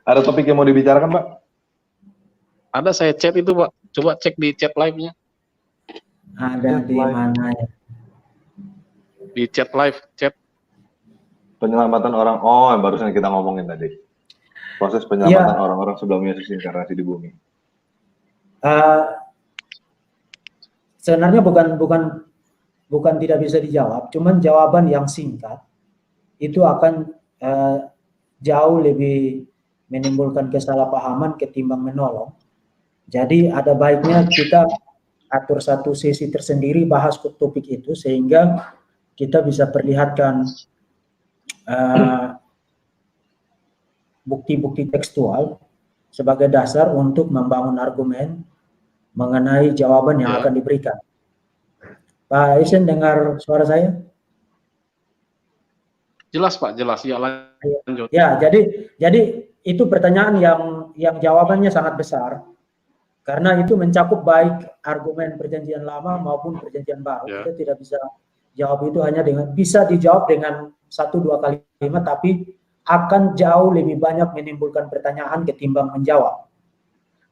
Ada topik yang mau dibicarakan, Pak? Ada, saya chat itu, Pak. Coba cek di chat live-nya. Ada di mana ya? Di chat live, chat. Penyelamatan orang, yang barusan kita ngomongin tadi. Proses penyelamatan orang-orang sebelum Yesus inkarnasi di bumi. Sebenarnya bukan tidak bisa dijawab, cuman jawaban yang singkat itu akan jauh lebih menimbulkan kesalahpahaman ketimbang menolong. Jadi ada baiknya kita atur satu sesi tersendiri bahas topik itu sehingga kita bisa perlihatkan bukti-bukti tekstual sebagai dasar untuk membangun argumen mengenai jawaban yang akan diberikan. Pak Isen, dengar suara saya? Jelas, Pak, jelas. Ya, lanjut. Ya, jadi itu pertanyaan yang jawabannya sangat besar. Karena itu mencakup baik argumen perjanjian lama maupun perjanjian baru. Kita tidak bisa jawab itu hanya bisa dijawab dengan 1-2 kalimat, tapi akan jauh lebih banyak menimbulkan pertanyaan ketimbang menjawab.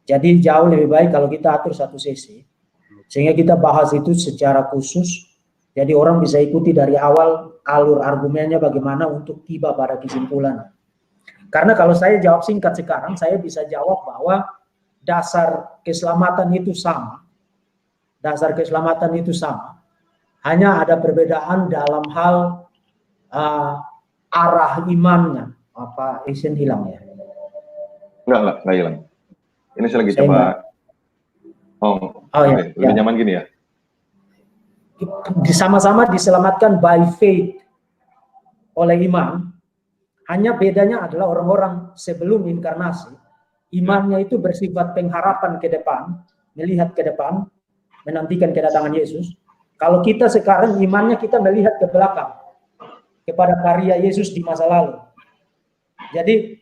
Jadi jauh lebih baik kalau kita atur satu sesi, sehingga kita bahas itu secara khusus. Jadi orang bisa ikuti dari awal alur argumennya bagaimana untuk tiba pada kesimpulan. Karena kalau saya jawab singkat sekarang, saya bisa jawab bahwa dasar keselamatan itu sama. Dasar keselamatan itu sama. Hanya ada perbedaan dalam hal arah imannya. Apa Isen hilang ya? Enggak hilang. Ini saya lagi coba. Lebih nyaman gini ya? Sama-sama diselamatkan by faith oleh iman. Hanya bedanya adalah orang-orang sebelum inkarnasi, imannya itu bersifat pengharapan ke depan, melihat ke depan, menantikan kedatangan Yesus. Kalau kita sekarang imannya kita melihat ke belakang, kepada karya Yesus di masa lalu. Jadi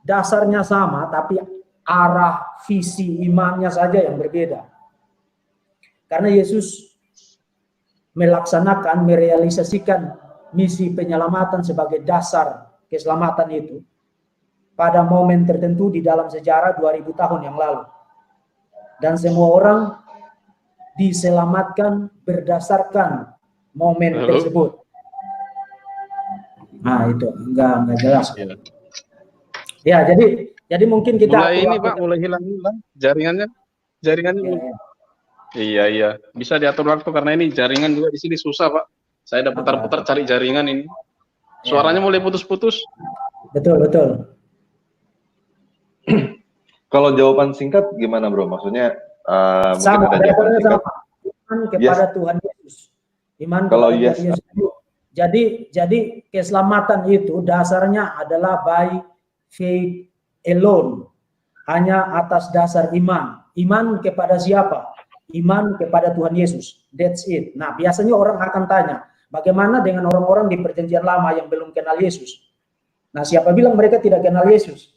dasarnya sama, tapi arah visi imannya saja yang berbeda. Karena Yesus melaksanakan, merealisasikan misi penyelamatan sebagai dasar keselamatan itu pada momen tertentu di dalam sejarah 2000 tahun yang lalu. Dan semua orang diselamatkan berdasarkan momen tersebut. Nah, itu enggak jelas. Ya, jadi mungkin kita mulai hilang jaringannya. Iya. Bisa diatur waktu karena ini jaringan juga di sini susah, Pak. Saya udah putar-putar cari jaringan ini. Suaranya mulai putus-putus. Betul. Kalau jawaban singkat gimana, Bro? Maksudnya sama, mungkin ada jawaban singkat. Iman kepada Tuhan Yesus. Iman kalau kepada Tuhan Yesus. Jadi keselamatan itu dasarnya adalah by faith alone. Hanya atas dasar iman. Iman kepada siapa? Iman kepada Tuhan Yesus. That's it. Nah, biasanya orang akan tanya, bagaimana dengan orang-orang di perjanjian lama yang belum kenal Yesus? Nah, siapa bilang mereka tidak kenal Yesus?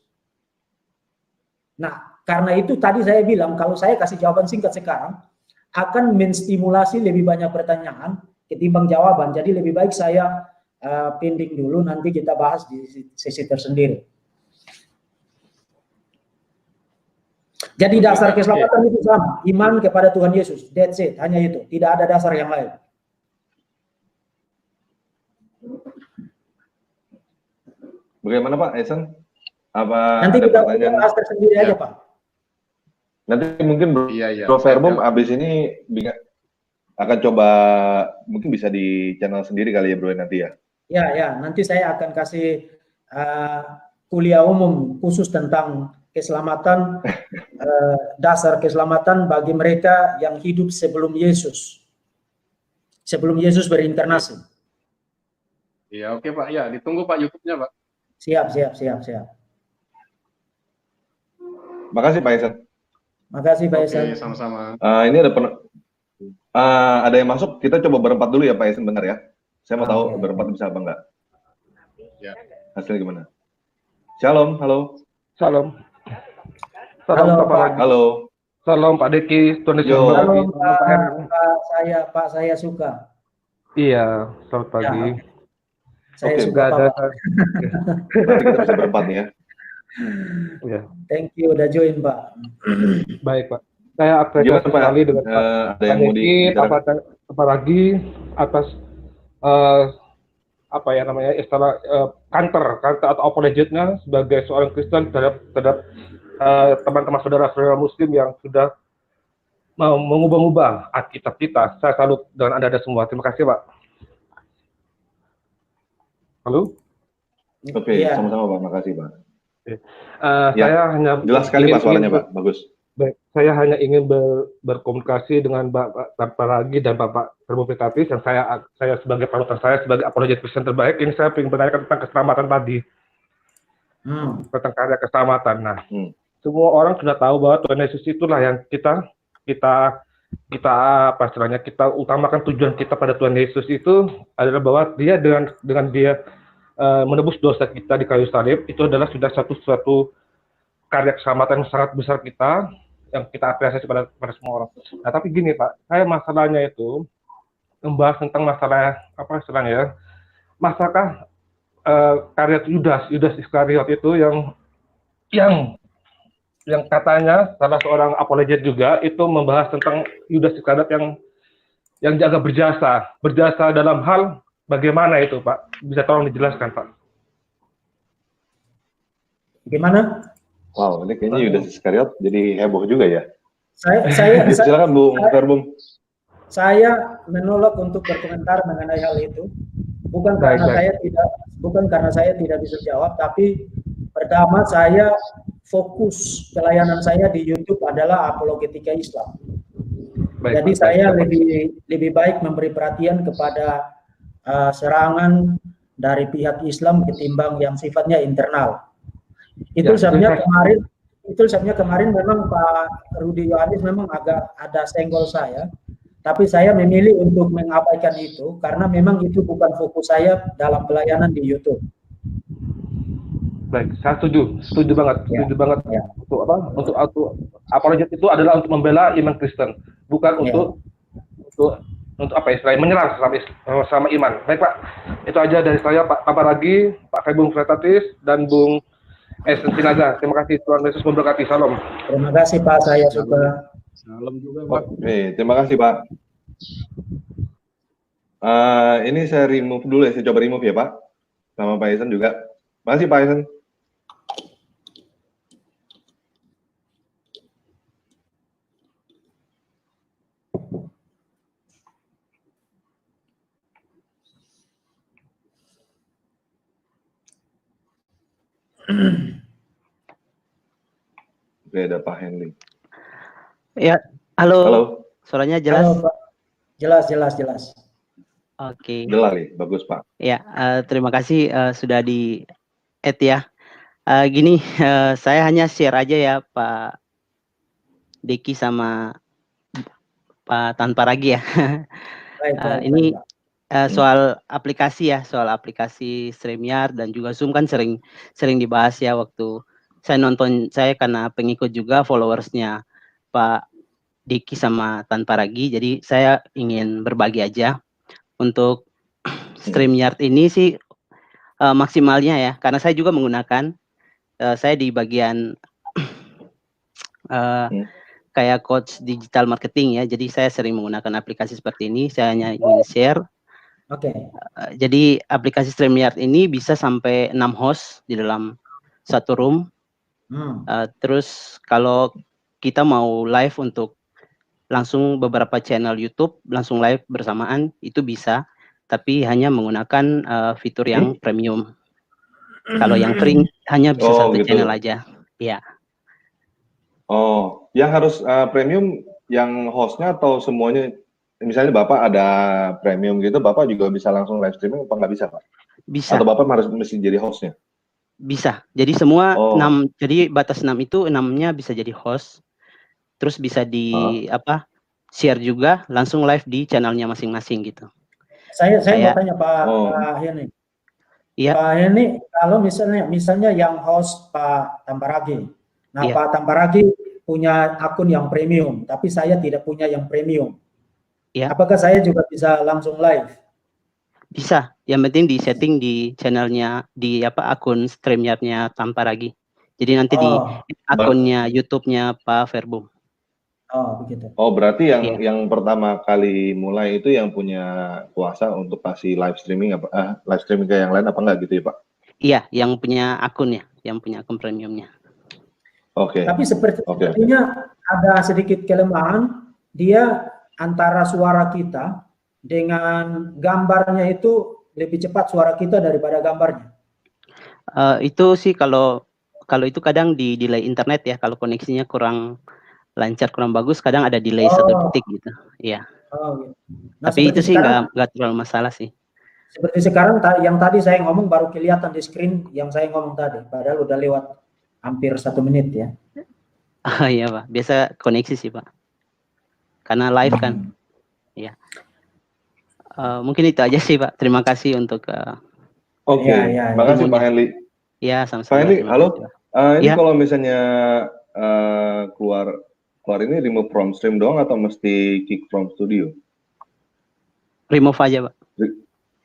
Nah, karena itu tadi saya bilang, kalau saya kasih jawaban singkat sekarang, akan menstimulasi lebih banyak pertanyaan ketimbang jawaban. Jadi lebih baik saya pending dulu, nanti kita bahas di sesi tersendiri. Jadi dasar keselamatan itu sama, iman kepada Tuhan Yesus. That's it, hanya itu. Tidak ada dasar yang lain. Bagaimana Pak Esen? Apa nanti ada kita pertanyaan bahas tersendiri aja Pak. Nanti mungkin Bro Verbum abis ini akan coba, mungkin bisa di channel sendiri kali ya Bro nanti ya. Ya, nanti saya akan kasih kuliah umum khusus tentang keselamatan, dasar keselamatan bagi mereka yang hidup sebelum Yesus berinkarnasi. Iya, oke Pak. Ya, ditunggu Pak YouTube-nya Pak. Siap. Makasih Pak Esen. Makasih Pak Esen. Oke, sama-sama. Ini ada yang masuk, kita coba berempat dulu ya Pak Esen, benar ya? Saya mau tahu berempat bisa apa enggak? Ya. Hasilnya gimana? Shalom, halo. Salam. Halo Pak. Halo. Salam Pak Deki, Tuhan Yesus Halo memberkati. Pak, saya suka. Iya, selamat pagi. Saya Oke, suka ada. Nanti kita bisa berempat nih ya. Ya. Thank you udah join, Pak. Baik, Pak. Saya apresiasi sekali dengan ada yang mau Pak Ragi atas apa ya namanya istilah counter atau apologetnya sebagai seorang Kristen terhadap teman-teman saudara-saudara Muslim yang sudah mau mengubah-ubah Alkitab kita. Saya salut dengan Anda semua. Terima kasih, Pak. Halo? Oke, sama-sama Pak. Makasih, Pak. Saya hanya jelas sekali Pak suaranya, Pak. Bagus. Baik, saya hanya ingin berkomunikasi dengan Bapak Ragi dan Bapak Termopitatis yang saya sebagai panutan saya sebagai apologet Kristen terbaik. Ini saya ingin bertanya tentang keselamatan tadi. Tentang karya keselamatan. Nah, semua orang sudah tahu bahwa Tuhan Yesus itulah yang kita apa istilahnya, kita utamakan tujuan kita pada Tuhan Yesus itu adalah bahwa dia dengan dia menebus dosa kita di kayu salib itu adalah sudah suatu karya keselamatan yang sangat besar kita yang kita apresiasi pada semua orang. Nah, tapi gini Pak, saya masalahnya itu membahas tentang masalah apa istilahnya ya, masakah karya Yudas Iskariot itu yang katanya salah seorang apologet juga itu membahas tentang Yudas Iskariot yang jaga berjasa dalam hal bagaimana itu Pak? Bisa tolong dijelaskan Pak? Gimana? Wow, ini kayaknya Yudas Iskariot jadi heboh juga ya. Silakan Bung Verbum. Saya menolak untuk berkomentar mengenai hal itu. Bukan karena saya tidak bisa jawab, tapi pertama saya fokus pelayanan saya di YouTube adalah apologetika Islam. Jadi saya lebih baik memberi perhatian kepada serangan dari pihak Islam ketimbang yang sifatnya internal. Itu sebabnya kemarin memang Pak Rudi Yohanes memang agak ada senggol saya, tapi saya memilih untuk mengabaikan itu karena memang itu bukan fokus saya dalam pelayanan di YouTube. Baik, saya setuju banget. Ya. Untuk apologet itu adalah untuk membela iman Kristen, bukan untuk apa istilahnya menyerang sama iman. Baik Pak, itu aja dari saya Pak Ragi, Pak Bung Fretatis dan Bung Sinaga. Terima kasih, Tuhan Yesus memberkati. Salam. Terima kasih Pak, saya juga. Salam juga Pak. Oke, terima kasih Pak. Ini saya remove dulu ya, saya coba remove ya Pak. Sama Pak Esen juga. Makasih Pak Esen. Oke, ada Pak Henry. Ya, halo. Halo. Suaranya jelas? Halo, Pak. Jelas. Oke. Jelas nih, bagus Pak. Ya, terima kasih sudah di-add ya. Gini, saya hanya share aja ya Pak Deki sama Pak Tanpa Ragi ya. Ini soal aplikasi ya, soal aplikasi StreamYard dan juga Zoom kan sering dibahas ya waktu saya karena pengikut juga followersnya Pak Diki sama Tanpa Ragi, jadi saya ingin berbagi aja untuk StreamYard ini sih maksimalnya ya, karena saya juga menggunakan saya di bagian kayak coach digital marketing ya, jadi saya sering menggunakan aplikasi seperti ini. Saya hanya ingin share. Oke. Jadi aplikasi StreamYard ini bisa sampai 6 host di dalam satu room. Terus kalau kita mau live untuk langsung beberapa channel YouTube langsung live bersamaan itu bisa, tapi hanya menggunakan fitur yang premium. Kalau yang free hanya bisa satu gitu. Channel aja. Ya. Oh, yang harus premium yang hostnya atau semuanya? Misalnya Bapak ada premium gitu, Bapak juga bisa langsung live streaming apa nggak bisa Pak? Bisa. Atau Bapak mesti jadi hostnya? Bisa. Jadi semua 6, jadi batas 6 itu 6-nya bisa jadi host. Terus bisa share juga langsung live di channelnya masing-masing gitu. Saya mau tanya Pak Heni. Iya. Pak Heni, kalau misalnya yang host Pak Tamparagi. Nah, iya. Pak Tamparagi punya akun yang premium, tapi saya tidak punya yang premium. Iya. Apakah saya juga bisa langsung live? Bisa. Yang penting di setting di channelnya di akun StreamYard-nya Tamparagi. Jadi nanti di akunnya YouTube-nya Pak Verbum. Oh, begitu. Oh, berarti yang pertama kali mulai itu yang punya kuasa untuk kasih live streaming apa live streaming ke yang lain apa enggak gitu ya, Pak? Iya, yang punya akunnya, yang punya akun premiumnya. Oke. Tapi sepertinya ada sedikit kelemahan, dia antara suara kita dengan gambarnya itu lebih cepat suara kita daripada gambarnya. Itu sih kalau itu kadang di delay internet ya, kalau koneksinya kurang lancar, kurang bagus, kadang ada delay 1 detik gitu. Iya. Gitu. Nah, tapi itu sih nggak terlalu masalah sih. Seperti sekarang yang tadi saya ngomong baru kelihatan di screen yang saya ngomong tadi, padahal udah lewat hampir 1 menit ya. Iya Pak, biasa koneksi sih Pak, karena live kan. Iya. Mungkin itu aja sih Pak. Terima kasih untuk. Oke. Makasih Pak Henly. Iya, sama-sama. Pak Henly, halo. Ini ya. kalau misalnya keluar ini remove from stream doang atau mesti kick from studio? Remove aja Pak.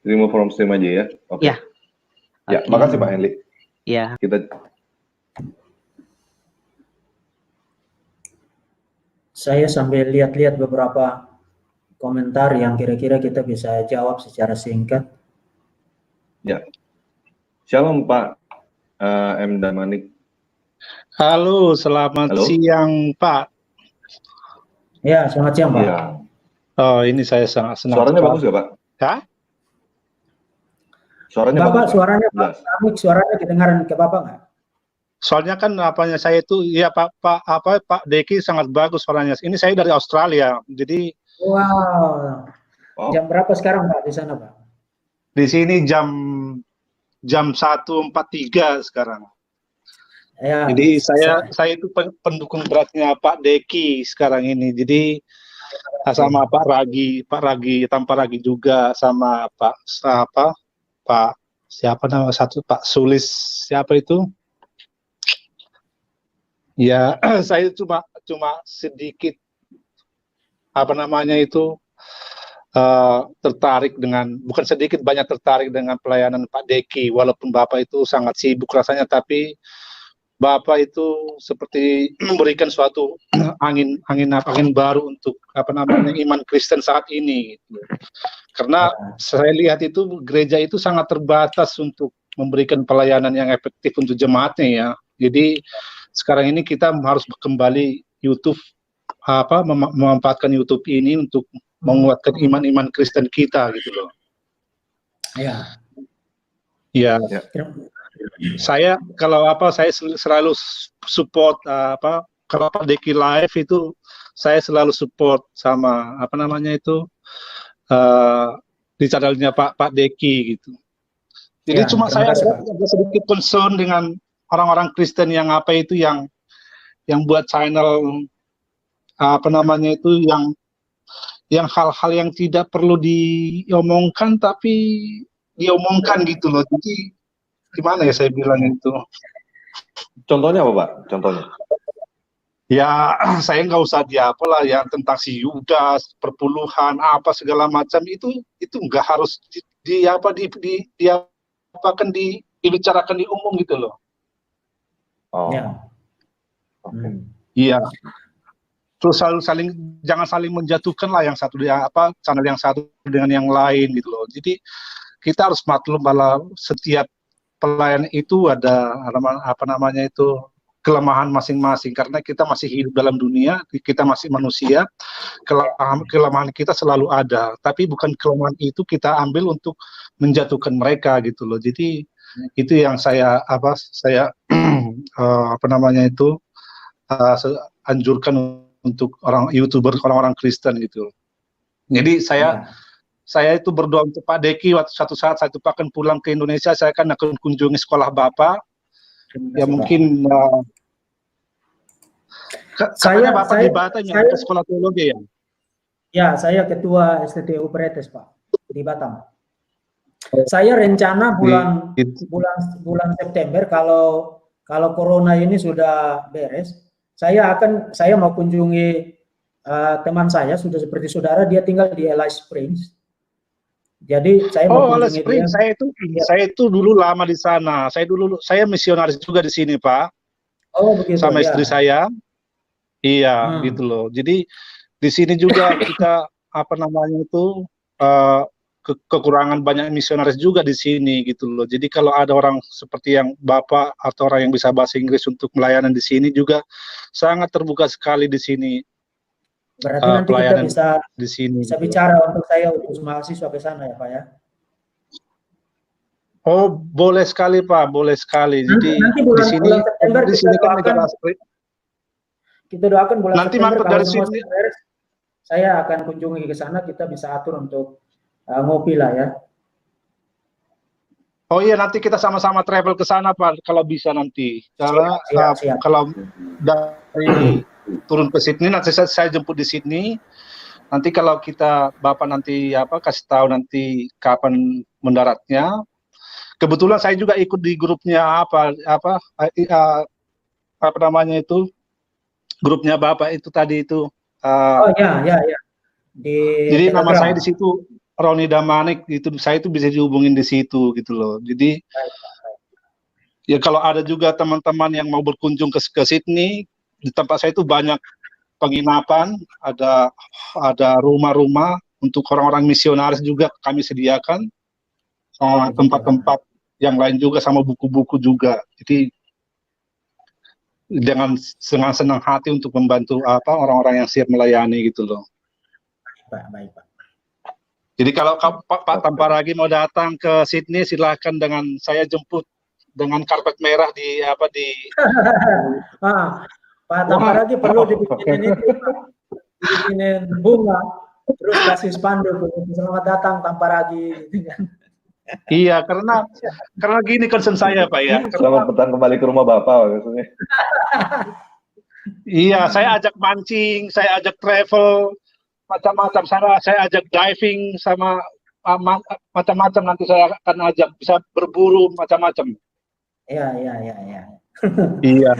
Remove from stream aja ya. Oke. Ya. Ya, makasih Pak Henly. Ya. Saya sambil lihat-lihat beberapa komentar yang kira-kira kita bisa jawab secara singkat. Ya. Shalom Pak M. Damanik. Halo, selamat siang Pak. Ya, selamat siang Pak. Ya. Oh, ini saya sangat senang. Suaranya bagus gak Pak? Hah? Suaranya Bapak, bagus, suaranya suaranya kedengaran ke Bapak nggak? Soalnya kan apanya saya itu ya Pak Deki sangat bagus suaranya. Ini saya dari Australia. Jadi wow. Jam berapa sekarang Pak di sana Pak? Di sini jam 1.43 sekarang. Ya, jadi saya itu pendukung beratnya Pak Deki sekarang ini. Jadi sama Pak Ragi tanpa Ragi juga, sama Pak siapa nama satu Pak Sulis siapa itu? Ya, saya cuma sedikit tertarik dengan, bukan sedikit, banyak tertarik dengan pelayanan Pak Deki, walaupun Bapak itu sangat sibuk rasanya, tapi Bapak itu seperti memberikan suatu angin baru untuk iman Kristen saat ini gitu. Karena saya lihat itu gereja itu sangat terbatas untuk memberikan pelayanan yang efektif untuk jemaatnya ya. Jadi sekarang ini kita harus kembali YouTube memanfaatkan YouTube ini untuk menguatkan iman Kristen kita gitu loh. Ya. Ya. Saya saya selalu support kalau Pak Deki live itu saya selalu support sama di channelnya Pak Deki gitu. Jadi cuma saya ada sedikit concern dengan orang-orang Kristen yang yang buat channel yang hal-hal yang tidak perlu diomongkan tapi diomongkan gitu loh. Jadi gimana ya saya bilang itu? Contohnya apa Pak? Contohnya? Ya saya nggak usah diapalah yang tentang si Yudas, perpuluhan, apa segala macam itu nggak harus dibicarakan di umum gitu loh. Oh. Ya. Iya. Terus jangan saling menjatuhkan lah yang satu channel yang satu dengan yang lain gitu loh. Jadi kita harus maklum bahwa setiap pelayan itu ada kelemahan masing-masing, karena kita masih hidup dalam dunia, kita masih manusia, kelemahan kita selalu ada, tapi bukan kelemahan itu kita ambil untuk menjatuhkan mereka gitu loh. Jadi itu yang saya anjurkan untuk orang YouTuber, orang-orang Kristen gitu. Jadi saya itu berdoa untuk Pak Deki, suatu saat saya itu akan pulang ke Indonesia, saya akan kunjungi sekolah Bapak. Ya mungkin Bapak di Batam ya, sekolah teologi ya? Ya, saya ketua STTU Pretes Pak di Batam. Saya rencana bulan September kalau corona ini sudah beres, saya mau kunjungi teman saya sudah seperti saudara, dia tinggal di Alice Springs. Jadi saya mau kunjungi dia. Saya itu dulu lama di sana. Saya misionaris juga di sini, Pak. begitu, sama ya. istri saya. Iya, gitu loh. Jadi di sini juga kita apa namanya itu kekurangan banyak misionaris juga di sini gitu loh. Jadi kalau ada orang seperti yang Bapak atau orang yang bisa bahasa Inggris untuk melayanan di sini juga sangat terbuka sekali di sini. Berarti nanti kita Pelayanan bisa di sini. bisa bicara untuk saya untuk mahasiswa ke sana ya Pak ya. Oh, boleh sekali Pak, boleh sekali. Jadi Nanti di sini September di kita sini kan doakan, negara bulan nanti September mampir kalau dari semua sini. beres, saya akan kunjungi ke sana, kita bisa atur untuk ngopi lah ya. Oh iya, nanti kita sama-sama travel ke sana Pak, kalau bisa nanti. Karena Siap. kalau dari turun ke Sydney, nanti saya jemput di Sydney. Nanti kalau Bapak nanti kasih tahu nanti kapan mendaratnya. Kebetulan saya juga ikut di grupnya apa namanya itu, grupnya Bapak itu tadi itu. Oh ya. Jadi nama Telegram. saya di situ Roni Damanik, itu saya itu bisa dihubungin di situ gitu loh. Jadi ya kalau ada juga teman-teman yang mau berkunjung ke Sydney, di tempat saya itu banyak penginapan, ada rumah-rumah untuk orang-orang misionaris juga kami sediakan, sama tempat-tempat yang lain juga, sama buku-buku juga. Jadi dengan senang hati untuk membantu orang-orang yang siap melayani gitu loh. Baik Pak. Jadi kalau Pak Tamparagi mau datang ke Sydney, silahkan dengan saya jemput dengan karpet merah di Pak Tamparagi perlu dibikinin itu, dibikinin bunga, terus kasih spanduk, selamat datang Tamparagi, gitu kan. Iya, karena gini concern saya Pak ya. Selamat datang kembali ke rumah Bapak maksudnya. Iya, saya ajak mancing, saya ajak travel, macam-macam. Saya ajak diving sama macam-macam, nanti saya akan ajak bisa berburu macam-macam. Iya. Iya.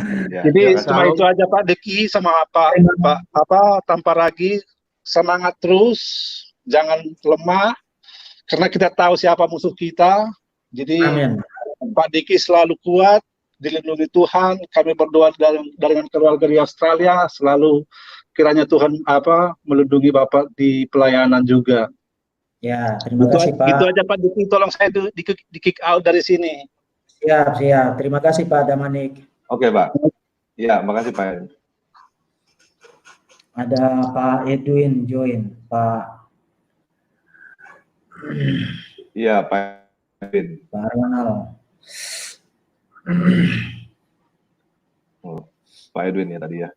Jadi cuma Kalau itu aja Pak Deki sama Pak Tamparagi, semangat terus, jangan lemah, karena kita tahu siapa musuh kita. Jadi Amin. Pak Diki selalu kuat, dilindungi Tuhan. Kami berdoa dengan keluarga di Australia, selalu kiranya Tuhan melindungi Bapak di pelayanan juga. Ya, terima kasih Pak. Itu aja Pak Diki, tolong saya di kick out dari sini. Siap. Terima kasih Pak Damanik. Oke Pak. Ya, makasih Pak. Ada Pak Edwin join, Pak. Iya Pak Edwin. Pak Ronald. Oh, Pak Edwin ya tadi ya.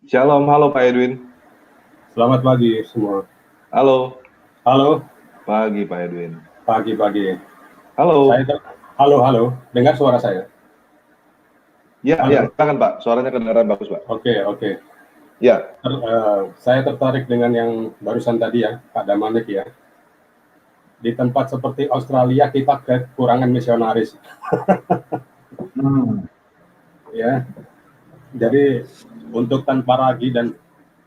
Shalom, halo Pak Edwin. Selamat pagi semua. Halo. Pagi Pak Edwin. Pagi. Halo. Halo. Dengar suara saya? Ya, silakan Pak. Suaranya kedengaran bagus Pak. Oke. Ya. Saya tertarik dengan yang barusan tadi ya, Pak Damanik ya. Di tempat seperti Australia kita kekurangan misionaris. Ya. Jadi untuk Tamparagi dan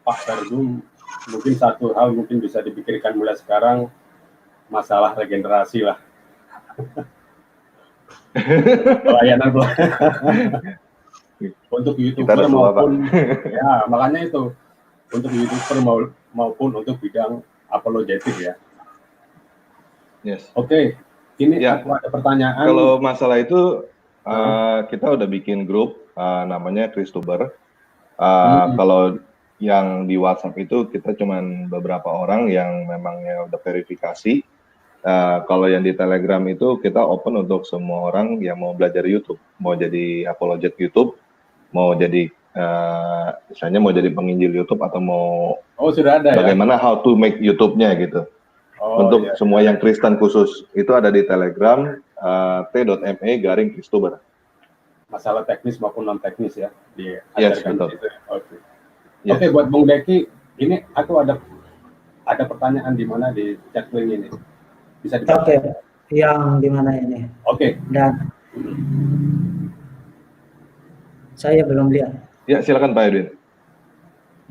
Pak Sardum, mungkin satu hal mungkin bisa dipikirkan mulai sekarang, masalah regenerasi lah. Pelayanan untuk YouTuber maupun ya, makanya itu untuk YouTuber maupun untuk bidang apologetik ya. Yes. Oke, ini aku ada pertanyaan. Kalau masalah itu kita udah bikin grup namanya Christuber. Kalau yang di WhatsApp itu kita cuman beberapa orang yang memangnya udah verifikasi. Kalau yang di Telegram itu kita open untuk semua orang yang mau belajar YouTube, mau jadi apologet YouTube, mau jadi misalnya mau jadi penginjil YouTube atau mau sudah ada bagaimana how to make YouTube-nya gitu. Untuk semua yang Kristen khusus itu ada di Telegram t.me/Christuber. Masalah teknis maupun non teknis ya diajarkan di situ. Oke, buat Bung Deki, ini aku ada pertanyaan di mana di chat link ini. Bisa dibaca? Oke, yang di mana ini? Oke. Dan saya belum lihat. Ya, silakan Pak Edwin.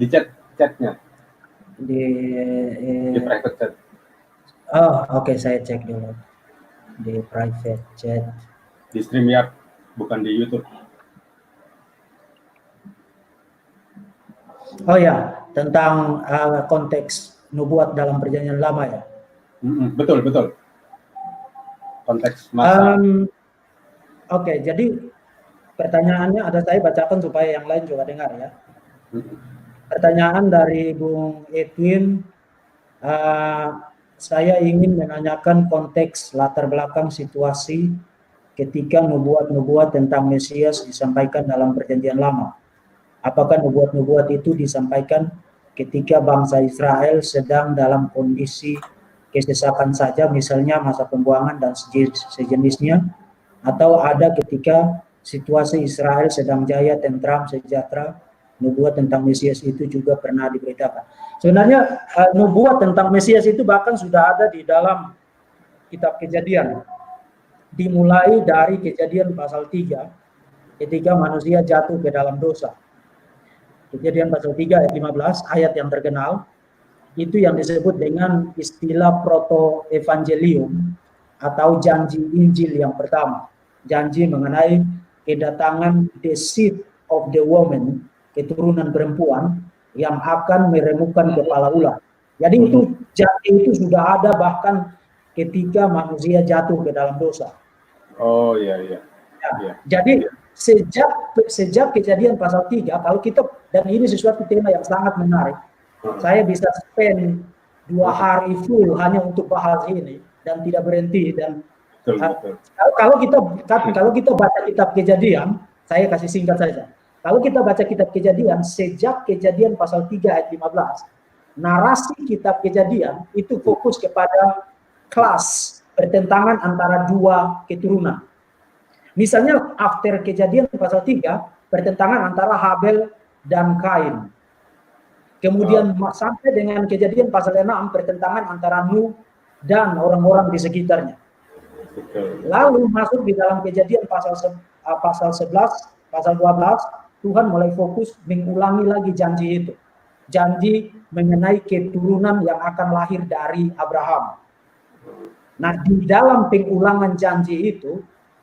Di chatnya. Di private chat. Oke, saya cek dulu. Di private chat. Di StreamYard, bukan di YouTube. Oh ya, tentang konteks nubuat dalam perjanjian lama ya. Betul, betul. Konteks masa. Oke, jadi pertanyaannya ada saya bacakan supaya yang lain juga dengar ya. Pertanyaan dari Bung Edwin, saya ingin menanyakan konteks latar belakang situasi ketika nubuat-nubuat tentang Mesias disampaikan dalam perjanjian lama. Apakah nubuat-nubuat itu disampaikan ketika bangsa Israel sedang dalam kondisi kesesakan saja, misalnya masa pembuangan dan sejenisnya, atau ada ketika situasi Israel sedang jaya, tentram, sejahtera, nubuat tentang Mesias itu juga pernah diberitakan. Sebenarnya nubuat tentang Mesias itu bahkan sudah ada di dalam kitab Kejadian. Dimulai dari Kejadian pasal 3 ketika manusia jatuh ke dalam dosa. Kejadian pasal 3 ayat 15, ayat yang terkenal, itu yang disebut dengan istilah proto-evangelium atau janji Injil yang pertama. Janji mengenai kedatangan the seed of the woman, keturunan perempuan yang akan meremukkan kepala ular. Jadi itu janji itu sudah ada bahkan ketika manusia jatuh ke dalam dosa. Oh iya, iya. Ya. Jadi sejak Kejadian pasal 3, kalau kita, dan ini sesuatu tema yang sangat menarik, saya bisa spend 2 hari full hanya untuk bahas ini dan tidak berhenti. Dan kalau kita baca kitab Kejadian, saya kasih singkat saja. Kalau kita baca kitab Kejadian, sejak Kejadian pasal 3 ayat 15, narasi kitab Kejadian itu fokus kepada kelas pertentangan antara 2 keturunan. Misalnya after Kejadian pasal 3, pertentangan antara Habel dan Kain. Kemudian sampai dengan Kejadian pasal 6, pertentangan antara Nuh dan orang-orang di sekitarnya. Lalu masuk di dalam Kejadian pasal 11, pasal 12, Tuhan mulai fokus mengulangi lagi janji itu. Janji mengenai keturunan yang akan lahir dari Abraham. Nah, di dalam pengulangan janji itu,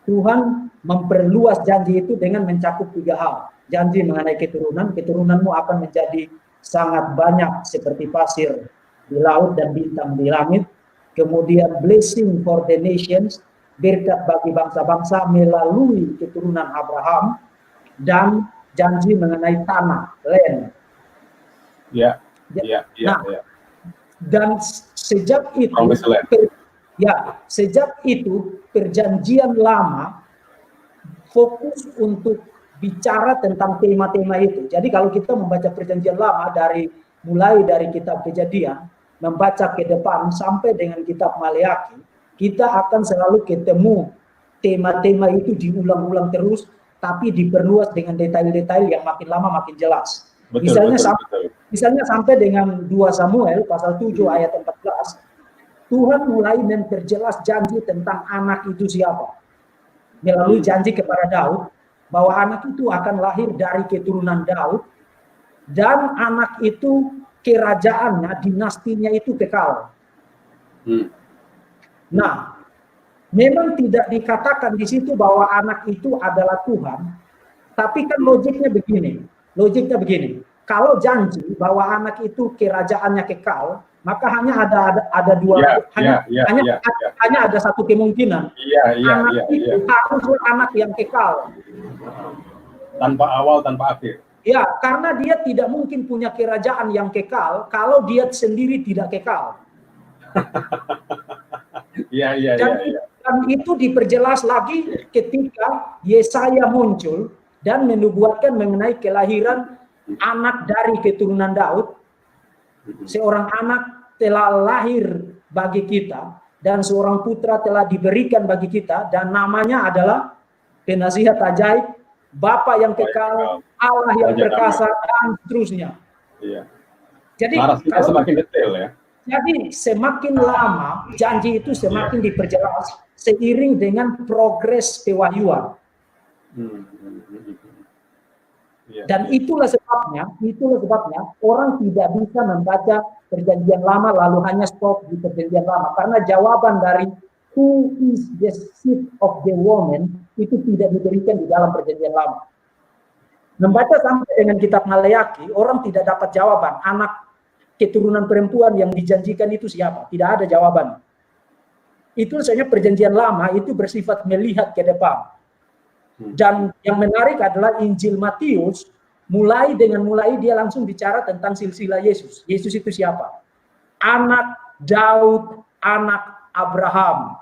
Tuhan memperluas janji itu dengan mencakup 3 hal. Janji mengenai keturunan, keturunanmu akan menjadi sangat banyak seperti pasir di laut dan bintang di langit. Kemudian blessing for the nations, berkat bagi bangsa-bangsa melalui keturunan Abraham, dan janji mengenai tanah, land. Ya, dan sejak itu, sejak itu perjanjian lama fokus untuk bicara tentang tema-tema itu. Jadi kalau kita membaca perjanjian lama mulai dari kitab Kejadian, membaca ke depan sampai dengan kitab Maleakhi, kita akan selalu ketemu tema-tema itu diulang-ulang terus, tapi diperluas dengan detail-detail yang makin lama makin jelas. Misalnya sampai dengan 2 Samuel pasal 7 ayat 14, Tuhan mulai memperjelas janji tentang anak itu siapa. Melalui janji kepada Daud, bahwa anak itu akan lahir dari keturunan Daud, dan anak itu kerajaannya, dinastinya itu kekal. Nah, memang tidak dikatakan di situ bahwa anak itu adalah Tuhan, tapi kan logiknya begini. Kalau janji bahwa anak itu kerajaannya kekal, maka hanya ada dua, hanya ada satu kemungkinan. Anak itu haruslah anak yang kekal. Tanpa awal, tanpa akhir. Ya, karena dia tidak mungkin punya kerajaan yang kekal kalau dia sendiri tidak kekal. Dan itu diperjelas lagi ketika Yesaya muncul dan menubuatkan mengenai kelahiran anak dari keturunan Daud. Seorang anak telah lahir bagi kita dan seorang putra telah diberikan bagi kita, dan namanya adalah Penasihat Ajaib, Bapa yang kekal, Allah yang perkasa, dan seterusnya. Jadi semakin detail ya. Jadi semakin lama janji itu semakin diperjelas seiring dengan progres pewahyuan. Dan itulah sebabnya orang tidak bisa membaca perjanjian lama lalu hanya stop di perjanjian lama, karena jawaban dari who is the seed of the woman itu tidak diberikan di dalam perjanjian lama. Membaca sampai dengan kitab Maleakhi, orang tidak dapat jawaban. Anak keturunan perempuan yang dijanjikan itu siapa? Tidak ada jawaban. Itu sebenarnya perjanjian lama itu bersifat melihat ke depan. Dan yang menarik adalah Injil Matius, mulai dia langsung bicara tentang silsilah Yesus. Yesus itu siapa? Anak Daud, anak Abraham.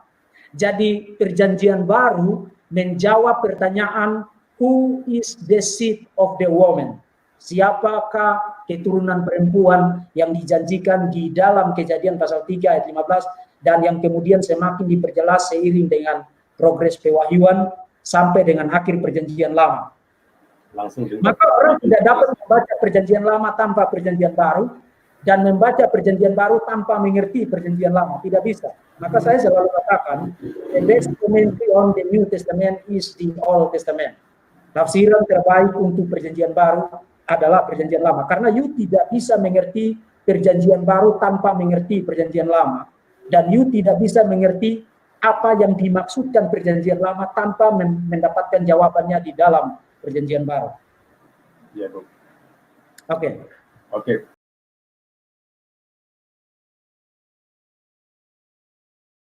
Jadi perjanjian baru menjawab pertanyaan, who is the seed of the woman? Siapakah keturunan perempuan yang dijanjikan di dalam Kejadian pasal 3 ayat 15 dan yang kemudian semakin diperjelas seiring dengan progres pewahyuan sampai dengan akhir perjanjian lama. Maka orang tidak dapat membaca perjanjian lama tanpa perjanjian baru dan membaca perjanjian baru tanpa mengerti perjanjian lama. Tidak bisa. Maka saya selalu katakan, the best commentary on the New Testament is the Old Testament. Tafsiran terbaik untuk perjanjian baru adalah perjanjian lama. Karena you tidak bisa mengerti perjanjian baru tanpa mengerti perjanjian lama. Dan you tidak bisa mengerti apa yang dimaksudkan perjanjian lama tanpa mendapatkan jawabannya di dalam perjanjian baru. Iya, Bu. Oke. Oke.